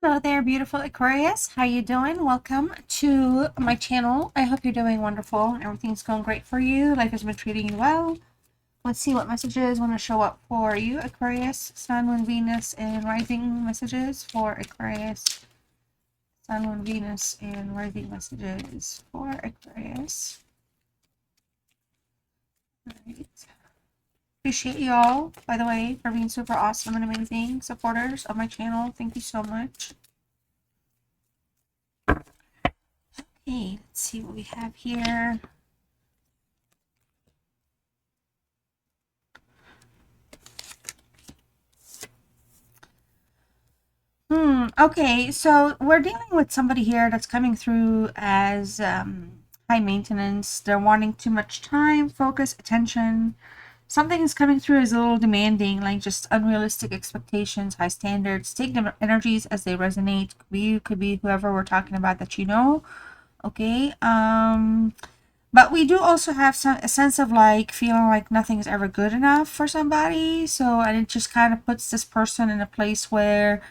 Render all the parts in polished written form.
Hello there, beautiful Aquarius. How you doing? Welcome to my channel. I hope you're doing wonderful. Everything's going great for you. Life has been treating you well. Let's see what messages want to show up for you, Aquarius. Sun, Moon, Venus, and rising messages for Aquarius. Sun, Moon, Venus, and rising messages for Aquarius. All right. Appreciate you all, by the way, for being super awesome and amazing supporters of my channel. Thank you so much. Okay, let's see what we have here. Okay, so we're dealing with somebody here that's coming through as high maintenance. They're wanting too much time, focus, attention. Something is coming through as a little demanding, like just unrealistic expectations, high standards. Take the energies as they resonate. Could be you, could be whoever we're talking about that you know. Okay. But we do also have a sense of like feeling like nothing is ever good enough for somebody. So, and it just kind of puts this person in a place where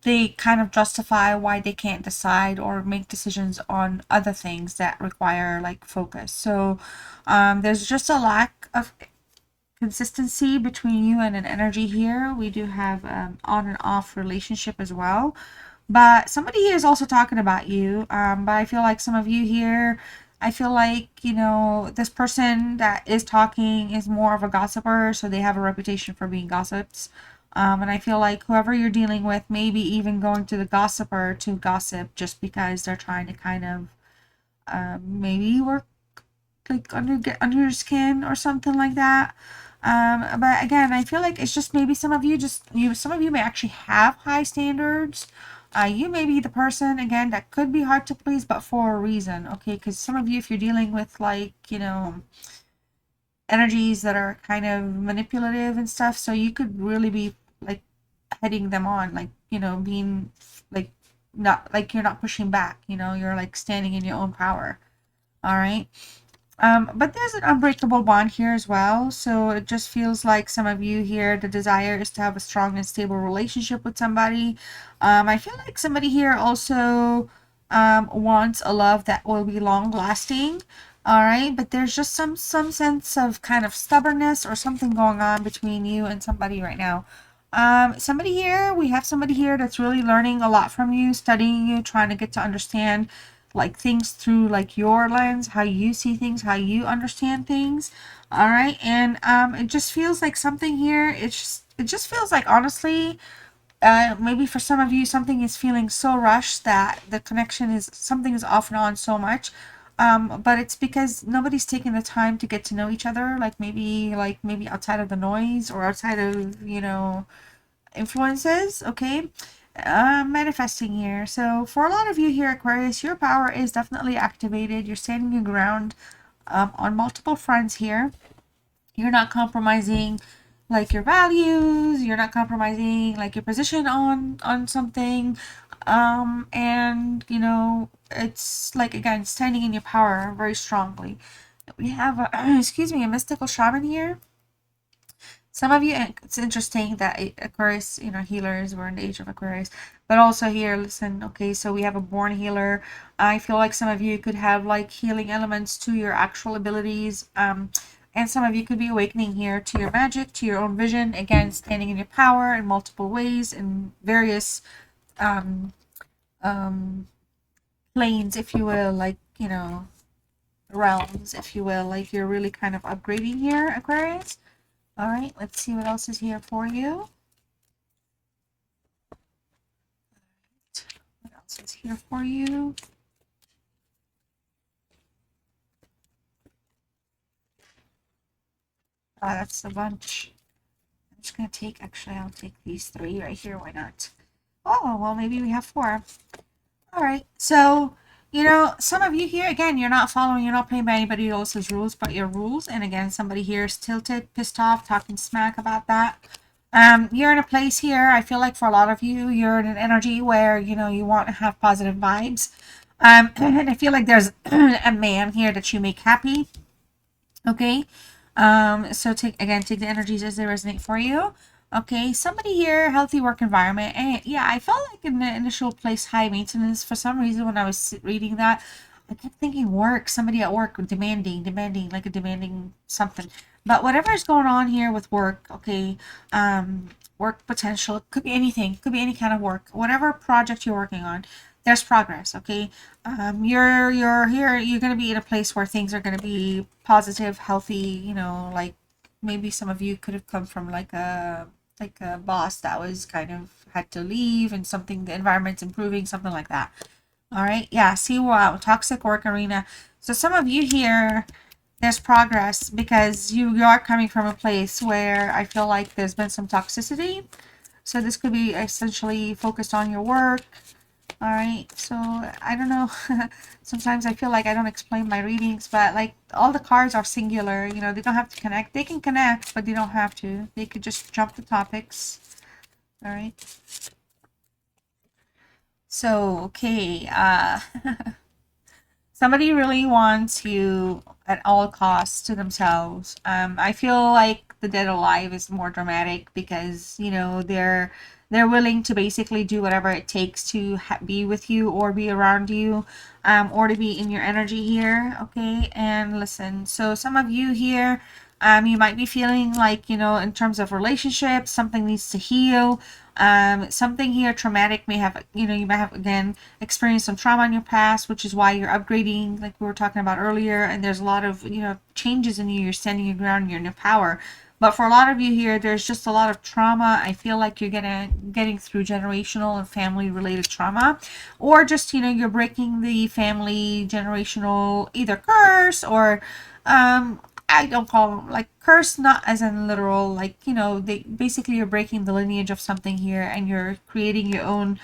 they kind of justify why they can't decide or make decisions on other things that require like focus. So there's just a lack of consistency between you and an energy here. We do have on and off relationship as well, but somebody here is also talking about you. But I feel like some of you here, I feel like, you know, this person that is talking is more of a gossiper, so they have a reputation for being gossips. And I feel like whoever you're dealing with, maybe even going to the gossiper to gossip just because they're trying to kind of maybe work like get under your skin or something like that. But again, I feel like it's just maybe some of you some of you may actually have high standards. You may be the person again that could be hard to please, but for a reason, okay? Because some of you, if you're dealing with like, you know, energies that are kind of manipulative and stuff, so you could really be like heading them on, like, you know, being like not like you're not pushing back, you know, you're like standing in your own power. All right. But there's an unbreakable bond here as well. So it just feels like some of you here, the desire is to have a strong and stable relationship with somebody. I feel like somebody here also wants a love that will be long lasting. All right, but there's just some sense of kind of stubbornness or something going on between you and somebody right now. Somebody here, we have somebody here that's really learning a lot from you, studying you, trying to get to understand like things through like your lens, how you see things, how you understand things. All right, and it just feels like something here. It just feels like honestly, maybe for some of you, something is feeling so rushed that the connection is something is off and on so much. But it's because nobody's taking the time to get to know each other. Like maybe outside of the noise or outside of, you know, influences. Okay. Manifesting here. So for a lot of you here, Aquarius, your power is definitely activated. You're standing your ground on multiple fronts here. You're not compromising like your values. You're not compromising like your position on something. And you know, it's like again standing in your power very strongly. We have a, excuse me, a mystical shaman here. Some of you, it's interesting that Aquarius, you know, healers, we're in the age of Aquarius, but also here, listen, okay, so we have a born healer. I feel like some of you could have like healing elements to your actual abilities, and some of you could be awakening here to your magic, to your own vision, again, standing in your power in multiple ways, in various um, um, planes, if you will, like, you know, realms, if you will, like you're really kind of upgrading here, Aquarius. All right, let's see what else is here for you. What else is here for you? That's a bunch. I'm just going to take, actually, I'll take these three right here. Why not? Oh, well, maybe we have four. All right, so, you know, some of you here, again, you're not playing by anybody else's rules but your rules. And again, somebody here is tilted, pissed off, talking smack about that. You're in a place here, I feel like for a lot of you, you're in an energy where, you know, you want to have positive vibes. And I feel like there's a man here that you make happy. Okay. So take the energies as they resonate for you. Okay, somebody here, healthy work environment. And yeah, I felt like in the initial place, high maintenance. For some reason, when I was reading that, I kept thinking work, somebody at work, demanding, like a demanding something. But whatever is going on here with work, okay, work potential, could be anything, could be any kind of work, whatever project you're working on, there's progress, okay? You're here, you're gonna be in a place where things are gonna be positive, healthy, like maybe some of you could have come from like a boss that was kind of had to leave and something the environment's improving, something like that. All right, yeah, see, wow, toxic work arena. So some of you here, there's progress because you are coming from a place where I feel like there's been some toxicity. So this could be essentially focused on your work. All right, so I don't know. Sometimes I feel like I don't explain my readings, but like all the cards are singular. They don't have to connect. They can connect, but they don't have to. They could just jump the topics. All right. So, okay. Somebody really wants you at all costs to themselves. I feel like the dead alive is more dramatic because they're willing to basically do whatever it takes to be with you or be around you, or to be in your energy here. Okay, and listen. So some of you here. You might be feeling like, in terms of relationships, something needs to heal. Something here traumatic may have, you might have again experienced some trauma in your past, which is why you're upgrading, like we were talking about earlier. And there's a lot of, changes in you. You're standing your ground, you're in your power. But for a lot of you here, there's just a lot of trauma. I feel like you're getting through generational and family related trauma, or just, you're breaking the family generational either curse or, I don't call them like curse, not as in literal, like, they basically you're breaking the lineage of something here and you're creating your own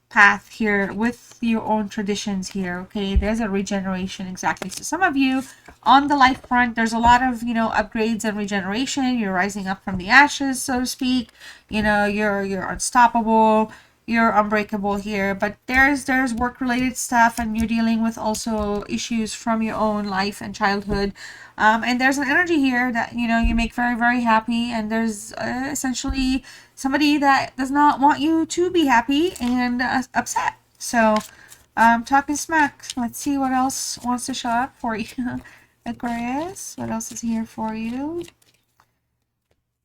path here with your own traditions here. Okay, there's a regeneration, exactly. So some of you on the life front, there's a lot of upgrades and regeneration. You're rising up from the ashes, so to speak. You're unstoppable, you're unbreakable here. But there's work related stuff, and you're dealing with also issues from your own life and childhood. And there's an energy here that you make very, very happy, and there's essentially somebody that does not want you to be happy and upset. So talking smack. Let's see what else wants to show up for you. Aquarius, what else is here for you?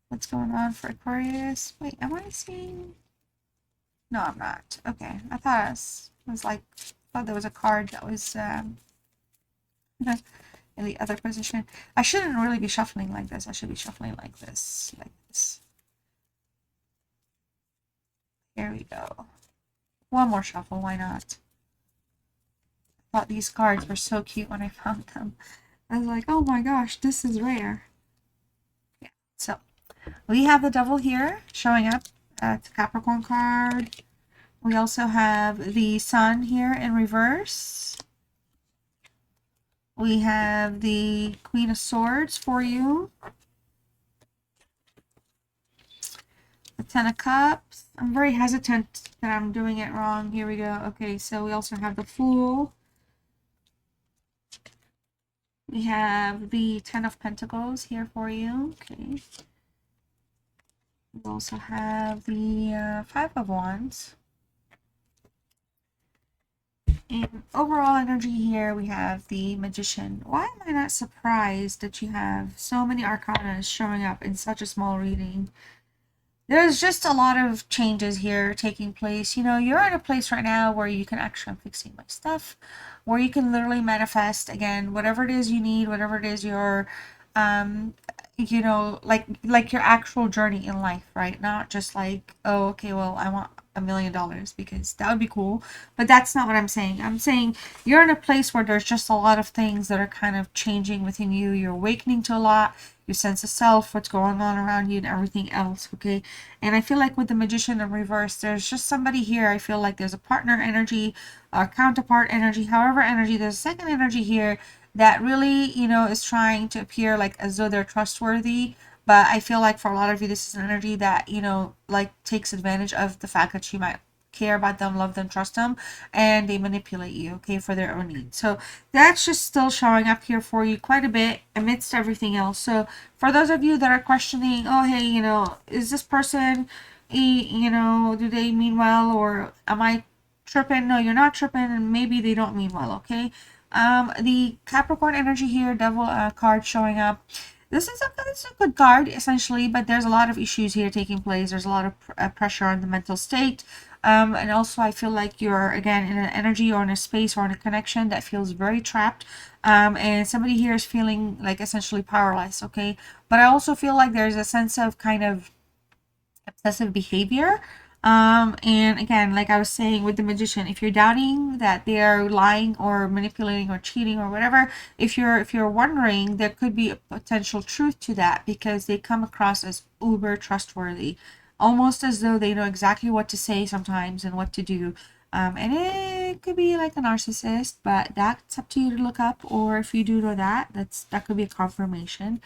What's going on for Aquarius? Wait, am I seeing? No, I'm not. Okay, I thought thought there was a card that was in the other position. I shouldn't really be shuffling like this. I should be shuffling like this, like this. Here we go. One more shuffle, why not? I thought these cards were so cute when I found them. I was like, oh my gosh, this is rare. Yeah, so we have the devil here showing up. It's a Capricorn card. We also have the sun here in reverse. We have the Queen of Swords for you. The Ten of Cups. I'm very hesitant that I'm doing it wrong. Here we go. Okay, so we also have the Fool. We have the Ten of Pentacles here for you. Okay. We also have the Five of Wands. In overall energy here, we have the Magician. Why am I not surprised that you have so many arcana showing up in such a small reading? There's just a lot of changes here taking place. You're in a place right now where you can actually, I'm fixing my stuff, where you can literally manifest again, whatever it is you need, whatever it is your, like your actual journey in life, right? Not just like, oh, okay, well, I want $1 million because that would be cool. But that's not what I'm saying. I'm saying you're in a place where there's just a lot of things that are kind of changing within you. You're awakening to a lot, your sense of self, what's going on around you, and everything else. Okay. And I feel like with the Magician in reverse, there's just somebody here. I feel like there's a partner energy, a counterpart energy, however energy. There's a second energy here that really, is trying to appear like as though they're trustworthy. But I feel like for a lot of you, this is an energy that, like takes advantage of the fact that you might care about them, love them, trust them, and they manipulate you, okay, for their own needs. So that's just still showing up here for you quite a bit amidst everything else. So for those of you that are questioning, oh, hey, is this person, do they mean well, or am I tripping? No, you're not tripping, and maybe they don't mean well, okay? The Capricorn energy here, Devil card showing up. This is a good card essentially, but there's a lot of issues here taking place. There's a lot of pressure on the mental state, and also I feel like you're again in an energy or in a space or in a connection that feels very trapped, and somebody here is feeling like essentially powerless. Okay, but I also feel like there's a sense of kind of obsessive behavior. And again, like I was saying with the magician, if you're doubting that they're lying or manipulating or cheating or whatever, if you're wondering, there could be a potential truth to that, because they come across as uber trustworthy, almost as though they know exactly what to say sometimes and what to do. And it could be like a narcissist, but that's up to you to look up. Or if you do know that, that could be a confirmation.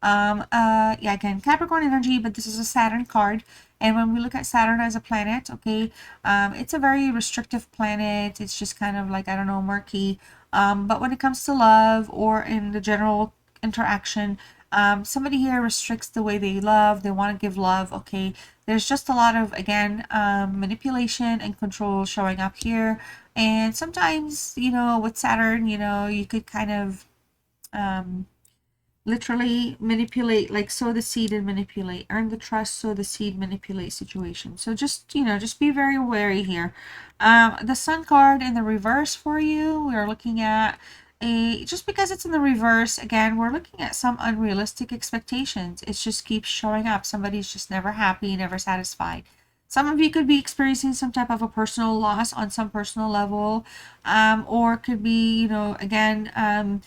Yeah, again, Capricorn energy, but this is a Saturn card. And when we look at Saturn as a planet, okay, it's a very restrictive planet. It's just kind of like, I don't know, murky. But when it comes to love or in the general interaction, somebody here restricts the way they love. They want to give love, okay. There's just a lot of, again, manipulation and control showing up here. And sometimes, with Saturn, you could kind of literally manipulate, like sow the seed and manipulate, earn the trust, sow the seed, manipulate situation. So just be very wary here. The Sun card in the reverse for you, we're looking at just because it's in the reverse, again, we're looking at some unrealistic expectations. It just keeps showing up. Somebody's just never happy, never satisfied. Some of you could be experiencing some type of a personal loss on some personal level, or it could be, again,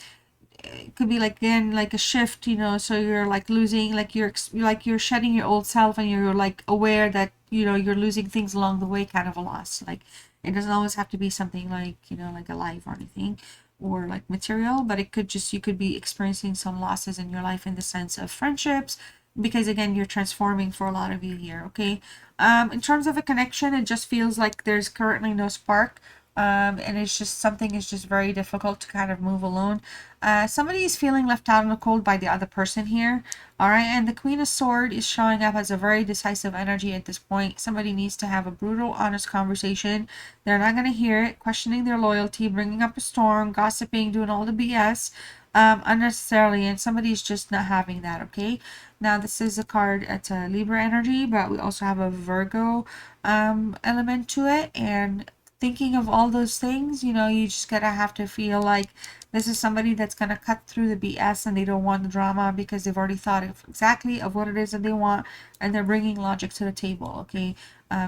it could be like, again, like a shift, so you're like losing, like you're shedding your old self, and you're like aware that you're losing things along the way, kind of a loss. Like, it doesn't always have to be something like, like a life or anything, or like material, but it could just, you could be experiencing some losses in your life in the sense of friendships, because again, you're transforming for a lot of you here, okay. In terms of a connection, it just feels like there's currently no spark. And it's just, something is just very difficult to kind of move alone. Somebody is feeling left out in the cold by the other person here. All right, and the Queen of Swords is showing up as a very decisive energy at this point. Somebody needs to have a brutal, honest conversation. They're not going to hear it, questioning their loyalty, bringing up a storm, gossiping, doing all the BS unnecessarily, and somebody's just not having that, okay? Now, this is a card, it's a Libra energy, but we also have a Virgo element to it, and thinking of all those things, you just gotta have to feel like this is somebody that's gonna cut through the BS, and they don't want the drama because they've already thought of exactly of what it is that they want, and they're bringing logic to the table, okay?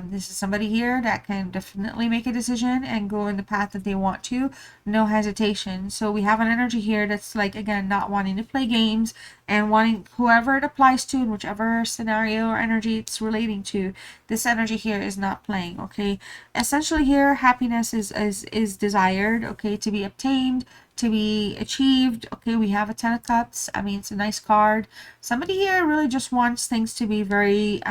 This is somebody here that can definitely make a decision and go in the path that they want to, no hesitation. So we have an energy here that's like, again, not wanting to play games, and wanting whoever it applies to in whichever scenario or energy it's relating to. This energy here is not playing, okay? Essentially here, happiness is desired, okay, to be obtained, to be achieved. Okay, we have a 10 of Cups. I mean, it's a nice card. Somebody here really just wants things to be very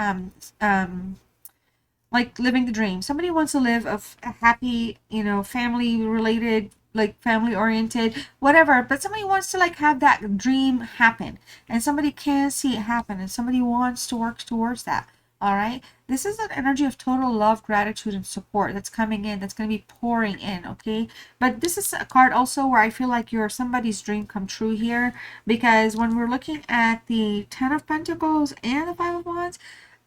like living the dream. Somebody wants to live a happy, family related, like family oriented, whatever. But somebody wants to like have that dream happen, and somebody can see it happen, and somebody wants to work towards that. All right. This is an energy of total love, gratitude, and support that's coming in, that's going to be pouring in. Okay. But this is a card also where I feel like you're somebody's dream come true here, because when we're looking at the 10 of Pentacles and the 5 of Wands,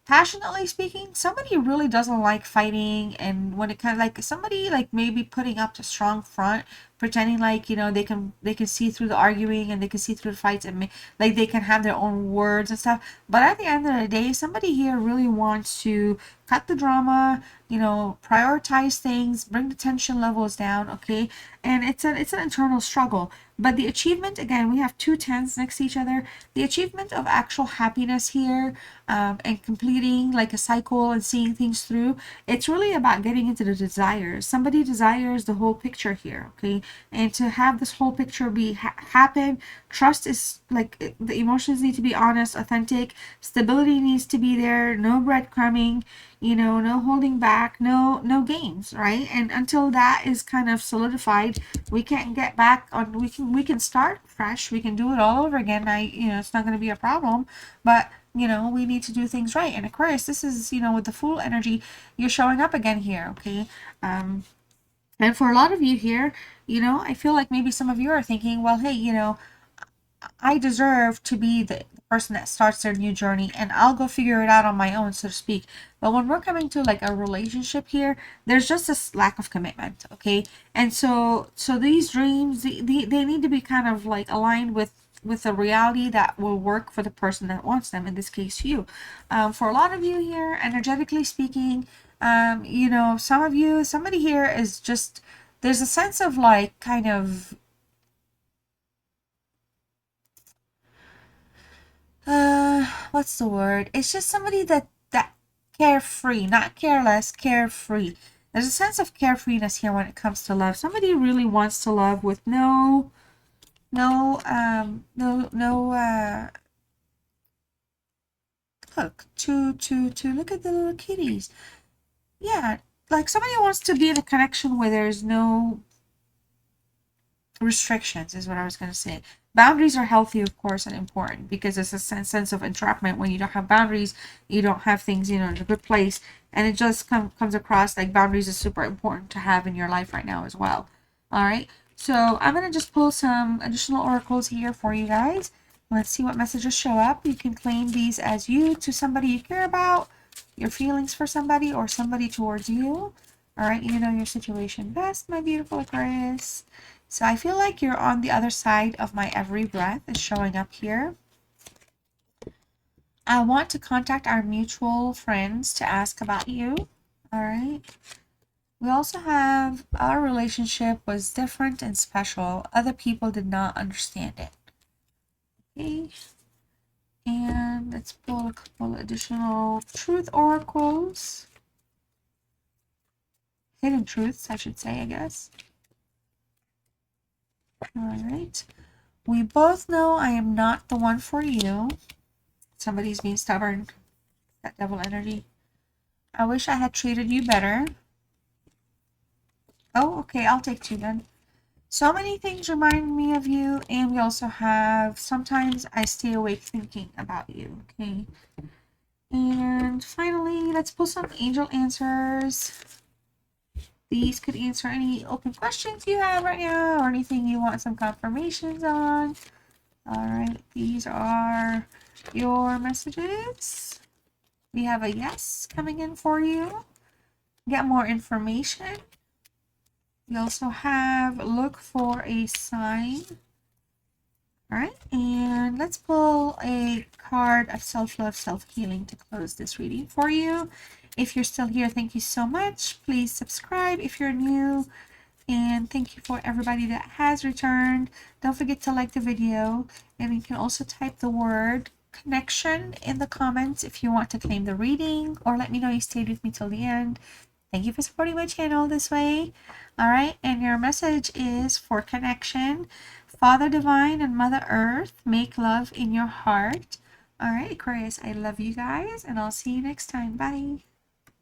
passionately speaking, somebody really doesn't like fighting, and when it kind of like somebody like maybe putting up a strong front, pretending like they can see through the arguing, and they can see through the fights, and like they can have their own words and stuff. But at the end of the day, somebody here really wants to cut the drama, prioritize things, bring the tension levels down, okay? And it's an internal struggle. But the achievement, again, we have two tens next to each other. The achievement of actual happiness here, and completing like a cycle and seeing things through, it's really about getting into the desires. Somebody desires the whole picture here, okay? And to have this whole picture be happen, trust is like, the emotions need to be honest, authentic, stability needs to be there, no breadcrumbing, you know, no holding back, no games, right? And until that is kind of solidified, we can't get back on, we can start fresh, we can do it all over again. You know, it's not going to be a problem, but you know, we need to do things right. And Aquarius, this is, you know, with the Fool energy, you're showing up again here, okay? And for a lot of you here, you know, I feel like maybe some of you are thinking, well, hey, you know, I deserve to be the person that starts their new journey, and I'll go figure it out on my own, so to speak. But when we're coming to like a relationship here, there's just this lack of commitment, okay? And so these dreams, they need to be kind of like aligned with a reality that will work for the person that wants them, in this case you. For a lot of you here, energetically speaking, you know, some of you, somebody here is just, there's a sense of like kind of what's the word? It's just somebody that carefree, not careless, carefree. There's a sense of carefreeness here when it comes to love. Somebody really wants to love with no look, to look at the little kitties. Yeah, like somebody wants to be in a connection where there's no restrictions, is what I was going to say. Boundaries are healthy, of course, and important, because it's a sense of entrapment. When you don't have boundaries, you don't have things, you know, in a good place, and it just comes across like boundaries is super important to have in your life right now as well. All right, so I'm going to just pull some additional oracles here for you guys. Let's see what messages show up. You can claim these as you to somebody you care about, your feelings for somebody, or somebody towards you. All right, you know your situation best, my beautiful Aquarius. So I feel like you're on the other side of my every breath is showing up here. I want to contact our mutual friends to ask about you. All right. We also have our relationship was different and special. Other people did not understand it. Okay. And let's pull a couple additional truth oracles. Hidden truths, I should say, I guess. All right. We both know I am not the one for you. Somebody's being stubborn. That devil energy. I wish I had treated you better. Oh, okay. I'll take two then. So many things remind me of you. And we also have, sometimes I stay awake thinking about you. Okay. And finally, let's pull some angel answers. These could answer any open questions you have right now, or anything you want some confirmations on. All right, these are your messages. We have a yes coming in for you. Get more information. We also have look for a sign. All right, and let's pull a card of self-love, self-healing to close this reading for you. If you're still here, thank you so much. Please subscribe if you're new. And thank you for everybody that has returned. Don't forget to like the video. And you can also type the word connection in the comments if you want to claim the reading, or let me know you stayed with me till the end. Thank you for supporting my channel this way. All right, and your message is for connection. Father Divine and Mother Earth, make love in your heart. All right, Aquarius, I love you guys, and I'll see you next time. Bye.